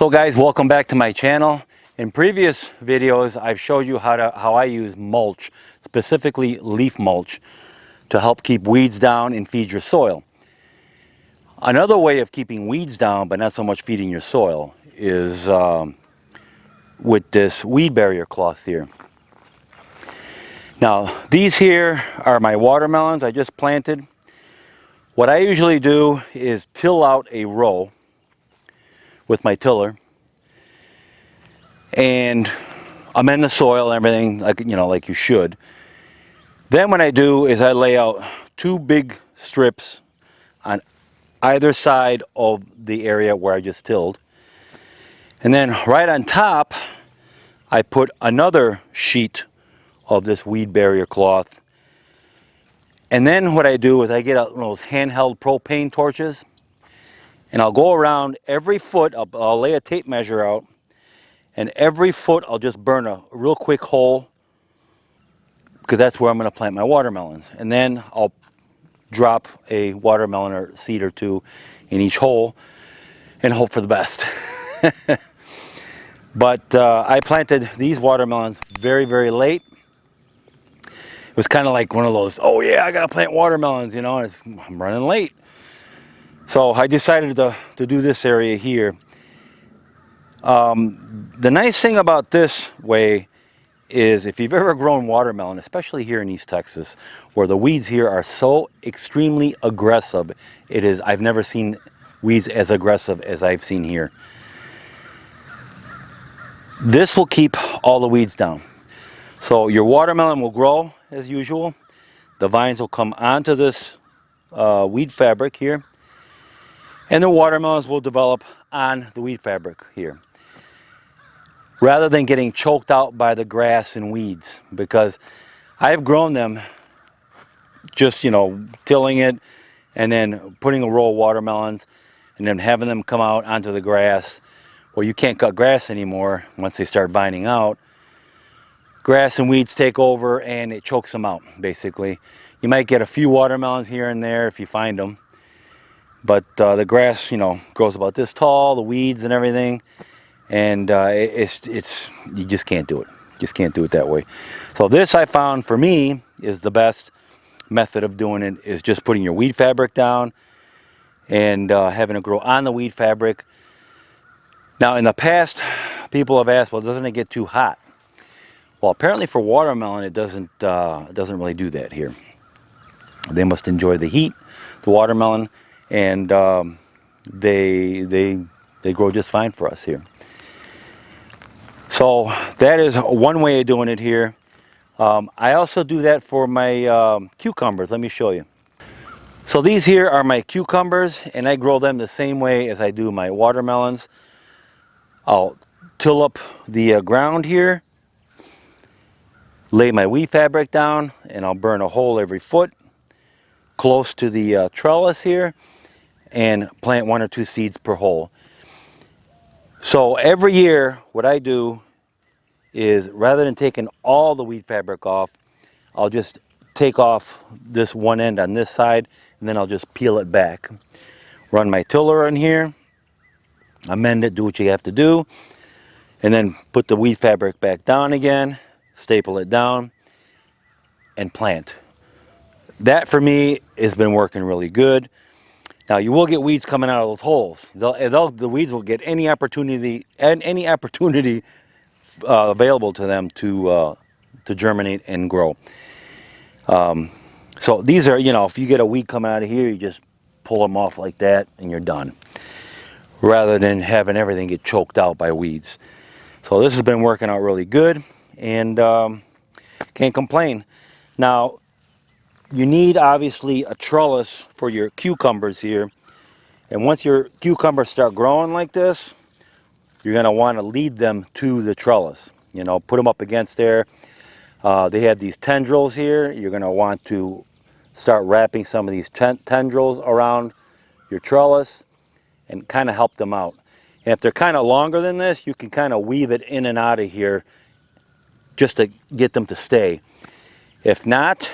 So guys, welcome back to my channel. In previous videos, I've showed you how I use mulch, specifically leaf mulch, to help keep weeds down and feed your soil. Another way of keeping weeds down, but not so much feeding your soil, is with this weed barrier cloth here. Now, these here are my watermelons I just planted. What I usually do is till out a row with my tiller, and amend the soil and everything like you should. Then what I do is I lay out two big strips on either side of the area where I just tilled, and then right on top I put another sheet of this weed barrier cloth. And then what I do is I get out one of those handheld propane torches, and I'll go around every foot. I'll lay a tape measure out, and every foot I'll just burn a real quick hole, because that's where I'm going to plant my watermelons. And then I'll drop a watermelon or seed or two in each hole and hope for the best. But I planted these watermelons very, very late. It was kind of like one of those, oh yeah, I got to plant watermelons, and I'm running late. So I decided to do this area here. The nice thing about this way is, if you've ever grown watermelon, especially here in East Texas, where the weeds here are so extremely aggressive, I've never seen weeds as aggressive as I've seen here. This will keep all the weeds down. So your watermelon will grow as usual. The vines will come onto this weed fabric here, and the watermelons will develop on the weed fabric here, rather than getting choked out by the grass and weeds. Because I've grown them just, tilling it and then putting a row of watermelons and then having them come out onto the grass. Well, you can't cut grass anymore once they start vining out. Grass and weeds take over and it chokes them out, basically. You might get a few watermelons here and there if you find them, but the grass, grows about this tall, the weeds and everything, and you just can't do it. Just can't do it that way. So this, I found, for me, is the best method of doing it, is just putting your weed fabric down and having it grow on the weed fabric. Now, in the past, people have asked, well, doesn't it get too hot? Well, apparently for watermelon, it doesn't really do that here. They must enjoy the heat, the watermelon, and they grow just fine for us here. So that is one way of doing it here. I also do that for my cucumbers. Let me show you. So these here are my cucumbers, and I grow them the same way as I do my watermelons. I'll till up the ground here, lay my weed fabric down, and I'll burn a hole every foot close to the trellis here, and plant 1 or 2 seeds per hole. So every year what I do is, rather than taking all the weed fabric off, I'll just take off this one end on this side, and then I'll just peel it back. Run my tiller in here, amend it, do what you have to do, and then put the weed fabric back down again, staple it down, and plant. That for me has been working really good. Now, you will get weeds coming out of those holes. The weeds will get any opportunity available to them to germinate and grow. So these are, if you get a weed coming out of here, you just pull them off like that and you're done, rather than having everything get choked out by weeds. So this has been working out really good, and can't complain. Now, you need, obviously, a trellis for your cucumbers here. And once your cucumbers start growing like this, you're going to want to lead them to the trellis. Put them up against there. They have these tendrils here. You're going to want to start wrapping some of these tendrils around your trellis and kind of help them out. And if they're kind of longer than this, you can kind of weave it in and out of here just to get them to stay. If not,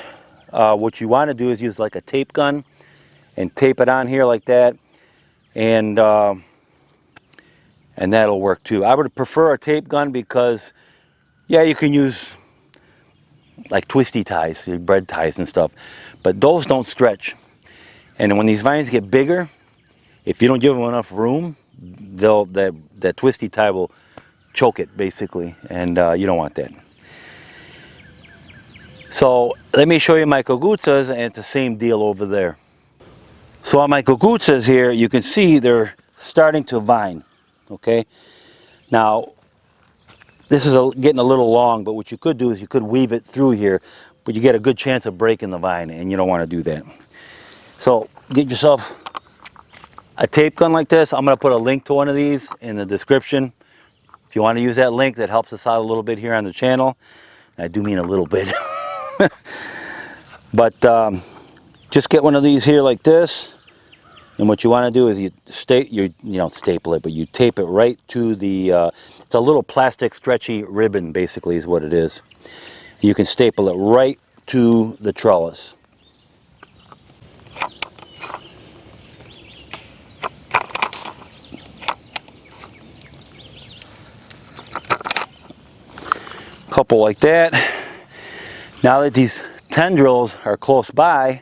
what you want to do is use like a tape gun and tape it on here like that, and and that'll work too. I would prefer a tape gun because, yeah, you can use like twisty ties, bread ties and stuff, but those don't stretch. And when these vines get bigger, if you don't give them enough room, that twisty tie will choke it basically, and you don't want that. So let me show you my kaguzas, and it's the same deal over there. So on my kaguzas here, you can see they're starting to vine. Okay, now this is getting a little long, but what you could do is you could weave it through here, but you get a good chance of breaking the vine, and you don't want to do that. So get yourself a tape gun like this. I'm going to put a link to one of these in the description. If you want to use that link, that helps us out a little bit here on the channel. I do mean a little bit. But just get one of these here like this. And what you want to do is you don't staple it, but you tape it right to the, it's a little plastic stretchy ribbon basically is what it is. You can staple it right to the trellis. Couple like that. Now that these tendrils are close by,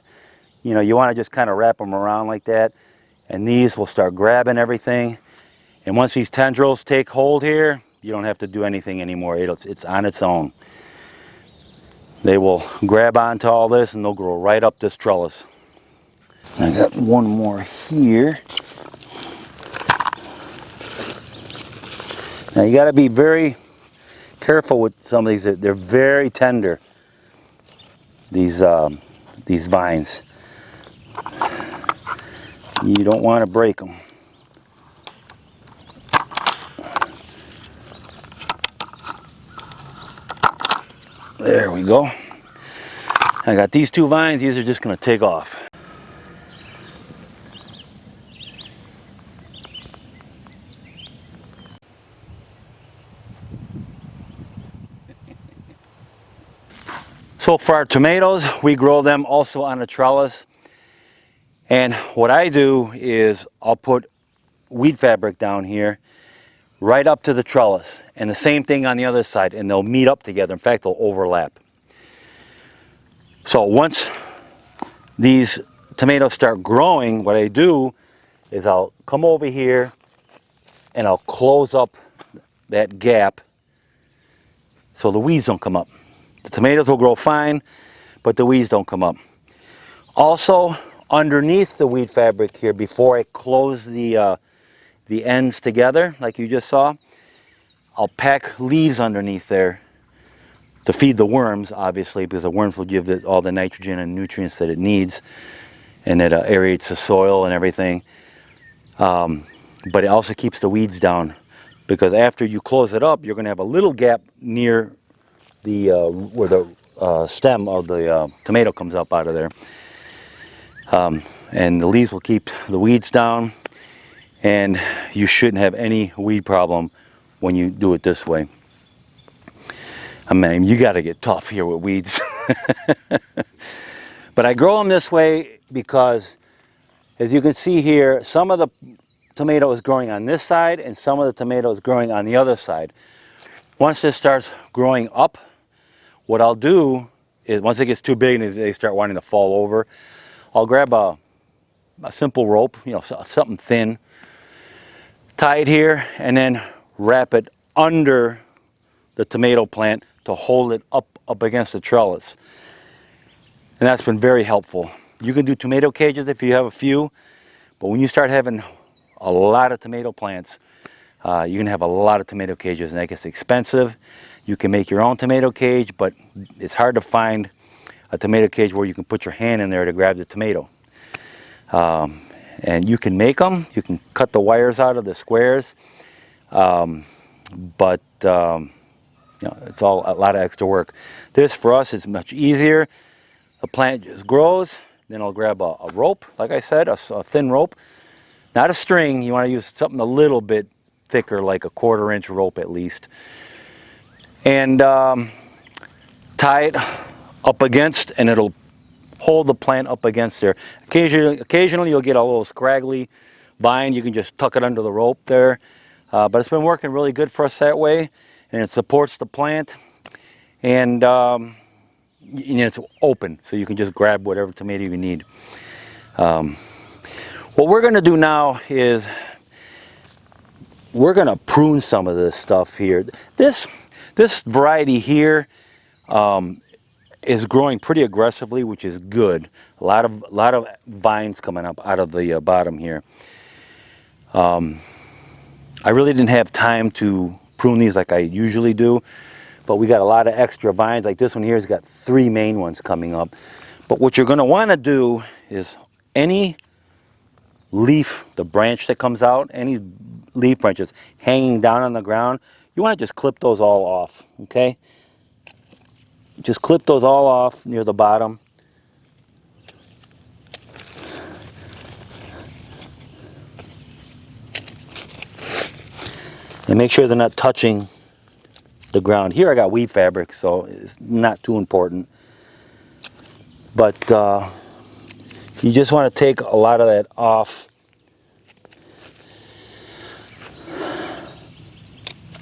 you want to just kind of wrap them around like that, and these will start grabbing everything. And once these tendrils take hold here, you don't have to do anything anymore. It's on its own. They will grab onto all this and they'll grow right up this trellis. I got one more here. Now you got to be very careful with some of these. They're very tender, these vines. You don't want to break them. There we go. I got these two vines. These are just going to take off. So for our tomatoes, we grow them also on a trellis. And what I do is I'll put weed fabric down here right up to the trellis, and the same thing on the other side, and they'll meet up together. In fact, they'll overlap. So once these tomatoes start growing, what I do is I'll come over here and I'll close up that gap so the weeds don't come up. The tomatoes will grow fine, but the weeds don't come up. Also, underneath the weed fabric here, before I close the ends together, like you just saw, I'll pack leaves underneath there to feed the worms, obviously, because the worms will give it all the nitrogen and nutrients that it needs, and it aerates the soil and everything. But it also keeps the weeds down, because after you close it up, you're going to have a little gap near the where the stem of the tomato comes up out of there. And the leaves will keep the weeds down, and you shouldn't have any weed problem when you do it this way. I mean, you got to get tough here with weeds. But I grow them this way because, as you can see here, some of the tomato is growing on this side and some of the tomato is growing on the other side. Once this starts growing up, what I'll do is, once it gets too big and they start wanting to fall over, I'll grab a simple rope, something thin, tie it here, and then wrap it under the tomato plant to hold it up against the trellis. And that's been very helpful. You can do tomato cages if you have a few, but when you start having a lot of tomato plants, you can have a lot of tomato cages, and that gets expensive. You can make your own tomato cage, but it's hard to find a tomato cage where you can put your hand in there to grab the tomato. And you can make them. You can cut the wires out of the squares, but it's all a lot of extra work. This for us is much easier. The plant just grows. Then I'll grab a rope, like I said, a thin rope, not a string. You want to use something a little bit thicker, like a 1/4 inch rope at least, and tie it up against, and it'll hold the plant up against there. Occasionally you'll get a little scraggly vine. You can just tuck it under the rope there. But it's been working really good for us that way, and it supports the plant, and it's open, so you can just grab whatever tomato you need. What we're going to do now is we're going to prune some of this stuff here. This variety here is growing pretty aggressively, which is good. A lot of vines coming up out of the bottom here. I really didn't have time to prune these like I usually do, but we got a lot of extra vines. Like this one here has got 3 main ones coming up. But what you're going to want to do is any leaf, the branch that comes out, any leaf branches hanging down on the ground, you want to just clip those all off, okay? Just clip those all off near the bottom. And make sure they're not touching the ground. Here I got weed fabric, so it's not too important. But you just want to take a lot of that off.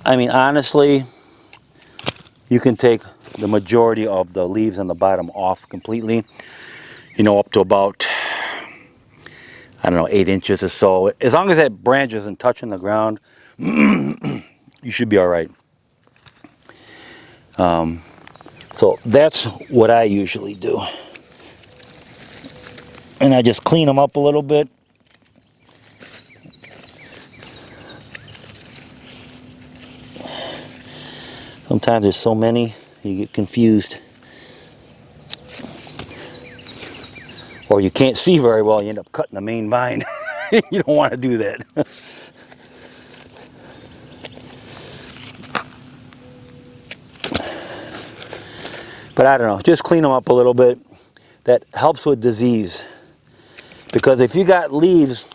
I mean, honestly, you can take the majority of the leaves on the bottom off completely. You know, up to about, I don't know, 8 inches or so. As long as that branch isn't touching the ground, you should be all right. So that's what I usually do. And I just clean them up a little bit. Sometimes there's so many, you get confused. Or you can't see very well, you end up cutting the main vine. You don't want to do that. But I don't know, just clean them up a little bit. That helps with disease. Because if you got leaves,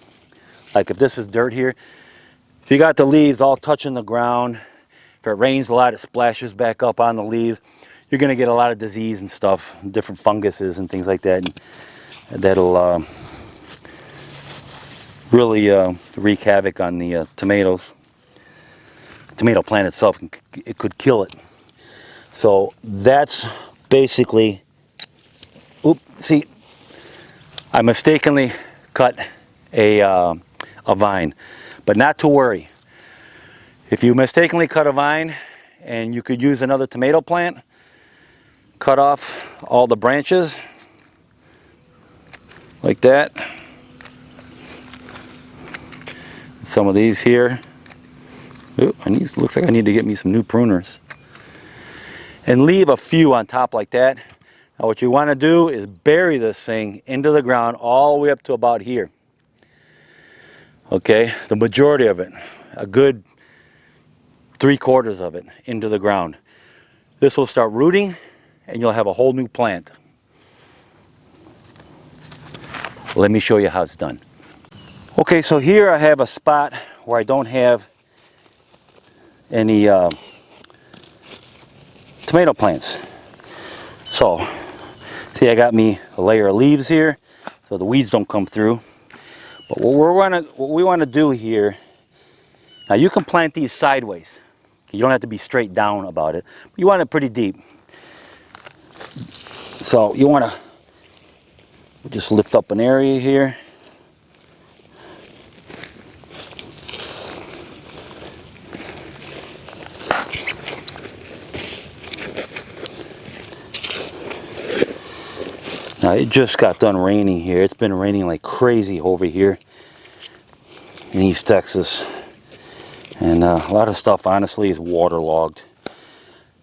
like if this is dirt here, if you got the leaves all touching the ground, if it rains a lot, it splashes back up on the leaf, you're going to get a lot of disease and stuff, different funguses and things like that. And that'll really wreak havoc on the tomatoes. The tomato plant itself, it could kill it. So that's basically, oops, see, I mistakenly cut a vine, but not to worry. If you mistakenly cut a vine and you could use another tomato plant, cut off all the branches like that. Some of these here. Ooh, looks like I need to get me some new pruners. And leave a few on top like that. Now what you want to do is bury this thing into the ground all the way up to about here. Okay, the majority of it, a good 3/4 of it into the ground. This will start rooting and you'll have a whole new plant. Let me show you how it's done. Okay, so here I have a spot where I don't have any tomato plants. So, see, I got me a layer of leaves here so the weeds don't come through. But what we want to do here, now you can plant these sideways. You don't have to be straight down about it. You want it pretty deep. So you want to just lift up an area here. Now it just got done raining here. It's been raining like crazy over here in East Texas. And a lot of stuff honestly is waterlogged.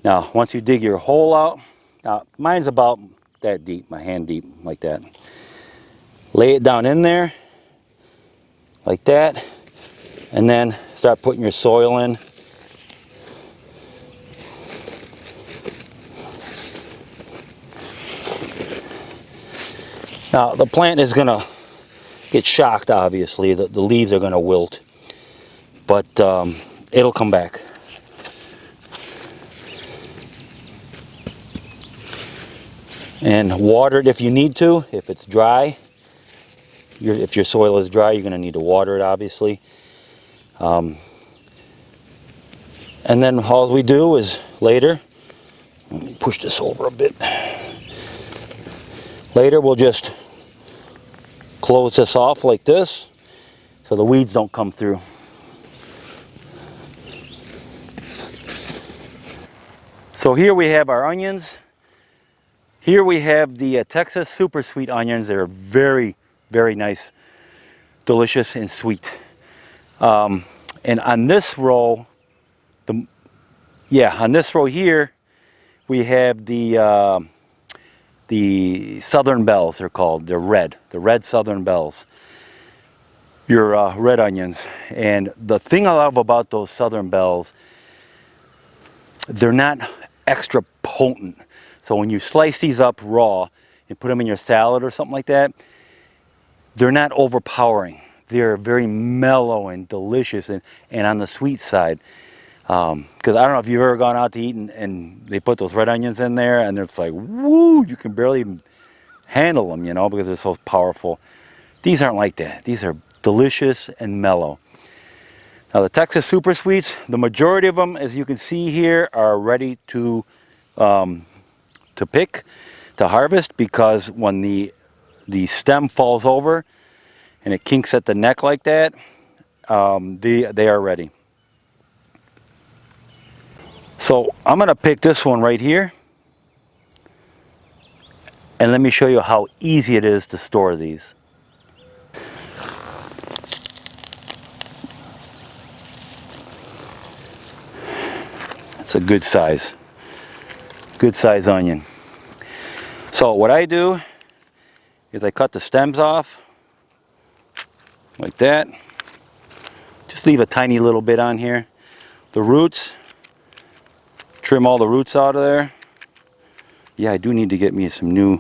Now once you dig your hole out, now mine's about that deep, my hand deep like that. Lay it down in there like that, and then start putting your soil in. Now the plant is going to get shocked, obviously. The leaves are going to wilt, but it'll come back. And water it if you need to. If it's dry, if your soil is dry, you're going to need to water it, obviously. And then all we do is later, let me push this over a bit. Later we'll just close this off like this so the weeds don't come through. So here we have our onions. Here we have the Texas super sweet onions. They're very, very nice, delicious and sweet. And on this row, on this row here, we have the Southern Bells. They're called. They're red. The red Southern Bells. Your red onions. And the thing I love about those Southern Bells, they're not extra potent. So when you slice these up raw and put them in your salad or something like that, they're not overpowering. They're very mellow and delicious and on the sweet side. Because I don't know if you've ever gone out to eat and they put those red onions in there and it's like, woo, you can barely even handle them, you know, because they're so powerful. These aren't like that. These are delicious and mellow. Now the Texas Super Sweets, the majority of them, as you can see here, are ready to pick, to harvest, because when the stem falls over and it kinks at the neck like that, they are ready. So I'm going to pick this one right here, and let me show you how easy it is to store these. It's a good size onion. So what I do is I cut the stems off like that. Just leave a tiny little bit on here. The roots, trim all the roots out of there. Yeah, I do need to get me some new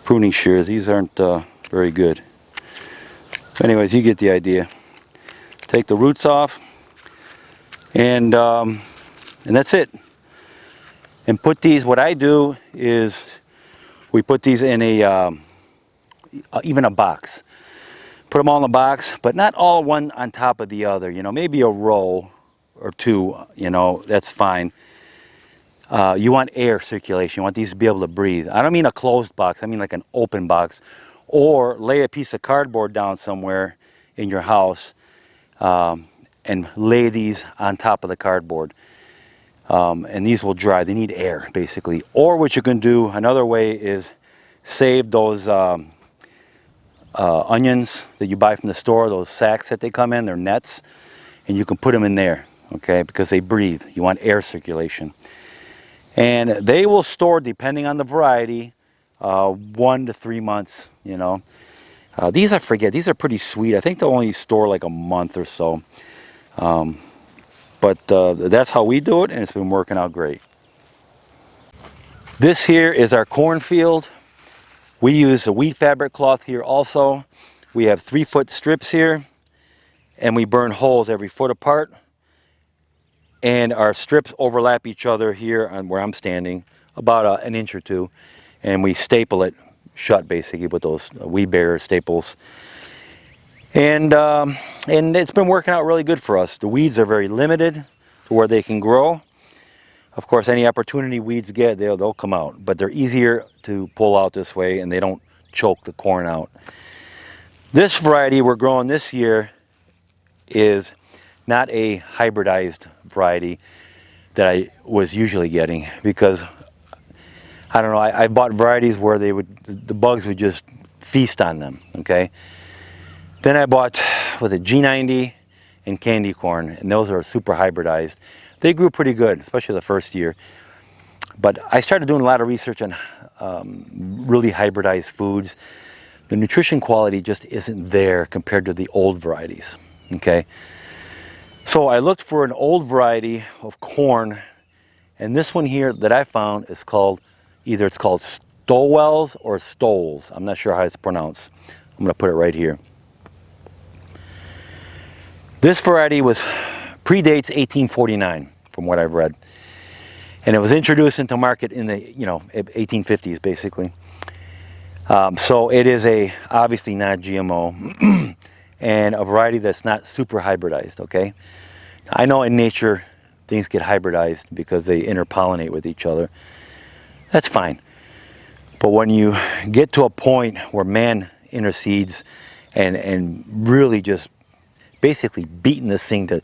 pruning shears. These aren't very good. Anyways, you get the idea. Take the roots off, and that's it. And put these. What I do is we put these in even a box. Put them all in a box, but not all one on top of the other. You know, maybe a row or two. You know, that's fine. You want air circulation. You want these to be able to breathe. I don't mean a closed box. I mean like an open box. Or lay a piece of cardboard down somewhere in your house and lay these on top of the cardboard. And these will dry. They need air, basically. Or what you can do, another way, is save those onions that you buy from the store, those sacks that they come in, they're nets, and you can put them in there, okay, because they breathe. You want air circulation. And they will store, depending on the variety, 1 to 3 months, you know. These, I forget, these are pretty sweet. I think they'll only store like a month or so. But that's how we do it, and it's been working out great. This here is our cornfield. We use a wheat fabric cloth here also. We have 3-foot strips here, and we burn holes every foot apart. And our strips overlap each other here on where I'm standing, about an inch or two. And we staple it shut, basically, with those weed barrier staples. And it's been working out really good for us. The weeds are very limited to where they can grow. Of course, any opportunity weeds get, they'll come out. But they're easier to pull out this way, and they don't choke the corn out. This variety we're growing this year is not a hybridized variety that I was usually getting, because I don't know, I bought varieties where the bugs would just feast on them, okay? Then I bought, was it G90 and candy corn, and those are super hybridized. They grew pretty good, especially the first year. But I started doing a lot of research on really hybridized foods. The nutrition quality just isn't there compared to the old varieties, okay? So I looked for an old variety of corn, and this one here that I found is called, either it's called Stowells or Stoles. I'm not sure how it's pronounced. I'm gonna put it right here. This variety predates 1849, from what I've read. And it was introduced into market in the 1850s, basically. So it is obviously not GMO, and a variety that's not super hybridized, okay? I know in nature things get hybridized because they interpollinate with each other. That's fine. But when you get to a point where man intercedes and really just basically beating this thing to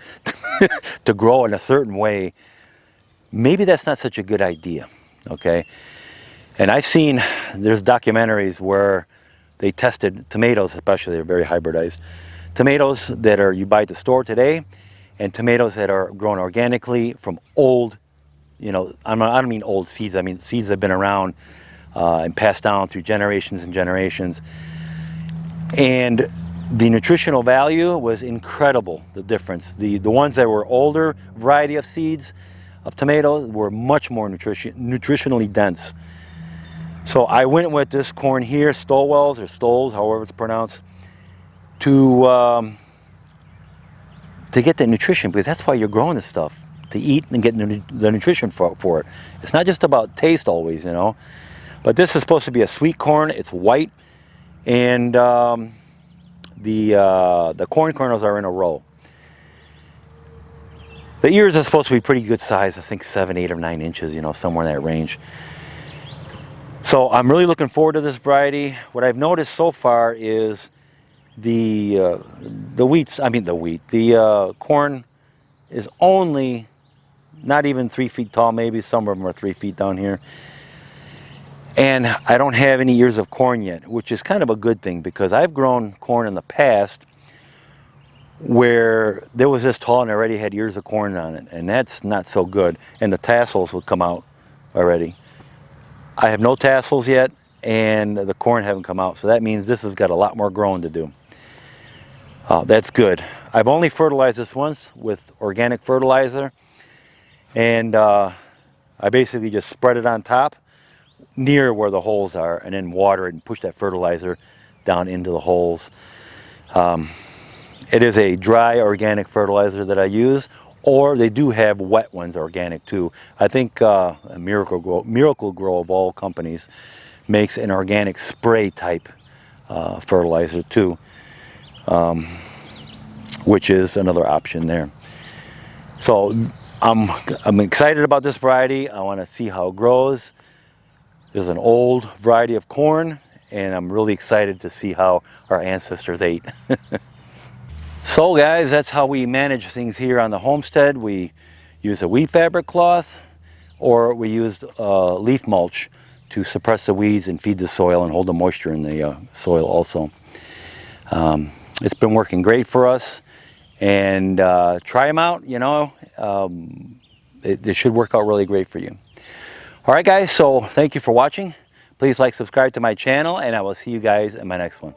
to grow in a certain way, maybe that's not such a good idea, okay? And I've seen, there's documentaries where they tested tomatoes, especially, they're very hybridized. Tomatoes that are you buy at the store today, and tomatoes that are grown organically from old, you know, I don't mean old seeds, I mean seeds that have been around and passed down through generations and generations. And the nutritional value was incredible, the difference. The ones that were older variety of seeds of tomatoes were much more nutritionally dense. So I went with this corn here, Stowells or Stoles, however it's pronounced, to get the nutrition, because that's why you're growing this stuff, to eat and get the nutrition for it. It's not just about taste always, you know. But this is supposed to be a sweet corn. It's white, and the corn kernels are in a row. The ears are supposed to be pretty good size, I think 7, 8, or 9 inches, you know, somewhere in that range. So I'm really looking forward to this variety. What I've noticed so far is the corn is only not even 3 feet tall, maybe some of them are 3 feet down here. And I don't have any ears of corn yet, which is kind of a good thing, because I've grown corn in the past where there was this tall and already had ears of corn on it, and that's not so good, and the tassels will come out already. I have no tassels yet, and the corn haven't come out, so that means this has got a lot more growing to do. That's good. I've only fertilized this once with organic fertilizer, and I basically just spread it on top near where the holes are, and then water it and push that fertilizer down into the holes. It is a dry organic fertilizer that I use, or they do have wet ones organic too. I think Miracle Grow of all companies makes an organic spray type fertilizer too, which is another option there. So I'm excited about this variety. I want to see how it grows. There's an old variety of corn, and I'm really excited to see how our ancestors ate. So guys, that's how we manage things here on the homestead. We use a weed fabric cloth, or we use leaf mulch to suppress the weeds and feed the soil and hold the moisture in the soil also. It's been working great for us, and try them out, you know. They should work out really great for you. Alright guys, so thank you for watching. Please like, subscribe to my channel, and I will see you guys in my next one.